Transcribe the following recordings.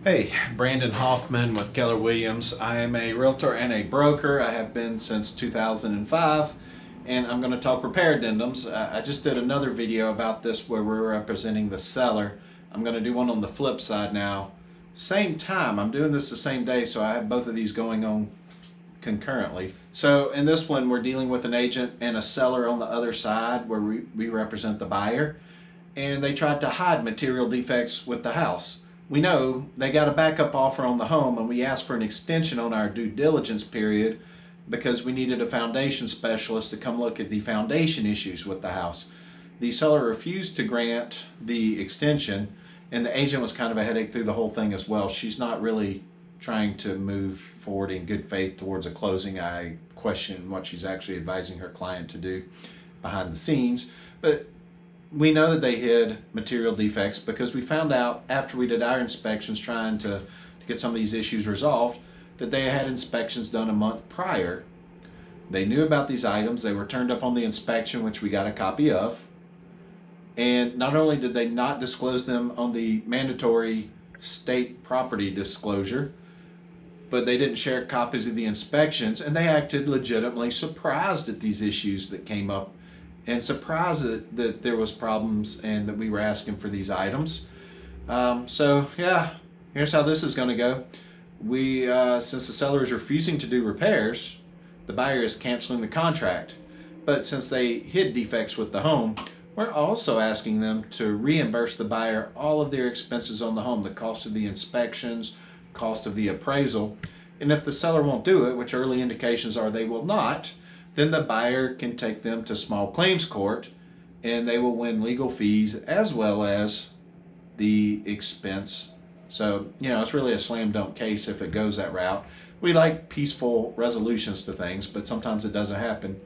Hey, Brandon Hoffman with Keller Williams. I am a realtor and a broker. I have been since 2005, and I'm going to talk repair addendums. I just did another video about this where we're representing the seller. I'm going to do one on the flip side now. Same time, I'm doing this the same day, so I have both of these going on concurrently. So in this one, we're dealing with an agent and a seller on the other side where we represent the buyer, and they tried to hide material defects with the house. We know they got a backup offer on the home, and we asked for an extension on our due diligence period because we needed a foundation specialist to come look at the foundation issues with the house. The seller refused to grant the extension, and the agent was kind of a headache through the whole thing as well. She's not really trying to move forward in good faith towards a closing. I question what she's actually advising her client to do behind the scenes. But we know that they hid material defects because we found out after we did our inspections trying to get some of these issues resolved that they had inspections done a month prior. They knew about these items. They were turned up on the inspection, which we got a copy of. And not only did they not disclose them on the mandatory state property disclosure, but they didn't share copies of the inspections, and they acted legitimately surprised at these issues that came up and surprised that there was problems and that we were asking for these items. So yeah, here's how this is going to go. Since the seller is refusing to do repairs, the buyer is canceling the contract. But since they hid defects with the home, we're also asking them to reimburse the buyer all of their expenses on the home, the cost of the inspections, cost of the appraisal. And if the seller won't do it, which early indications are they will not, then the buyer can take them to small claims court, and they will win legal fees as well as the expense. So, it's really a slam dunk case if it goes that route. We like peaceful resolutions to things, but sometimes it doesn't happen.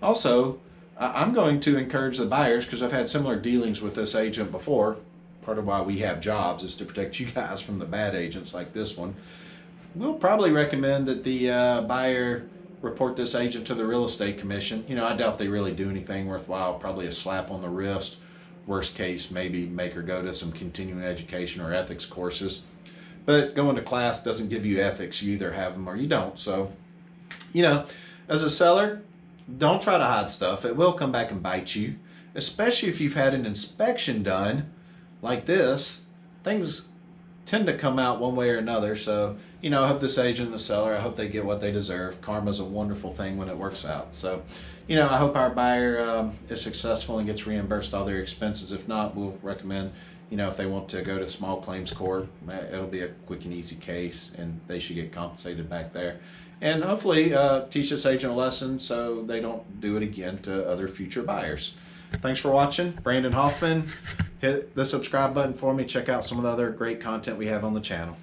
Also, I'm going to encourage the buyers, because I've had similar dealings with this agent before. Part of why we have jobs is to protect you guys from the bad agents like this one. We'll probably recommend that the buyer report this agent to the real estate commission. I doubt they really do anything worthwhile. Probably a slap on the wrist. Worst case, maybe make her go to some continuing education or ethics courses. But going to class doesn't give you ethics. You either have them or you don't. So, as a seller, don't try to hide stuff. It will come back and bite you, especially if you've had an inspection done like this. Things tend to come out one way or another. So, I hope this agent and the seller, I hope they get what they deserve. Karma's a wonderful thing when it works out. So, I hope our buyer is successful and gets reimbursed all their expenses. If not, we'll recommend, if they want to go to small claims court, it'll be a quick and easy case, and they should get compensated back there. And hopefully teach this agent a lesson so they don't do it again to other future buyers. Thanks for watching. Brandon Hoffman. Hit the subscribe button for me. Check out some of the other great content we have on the channel.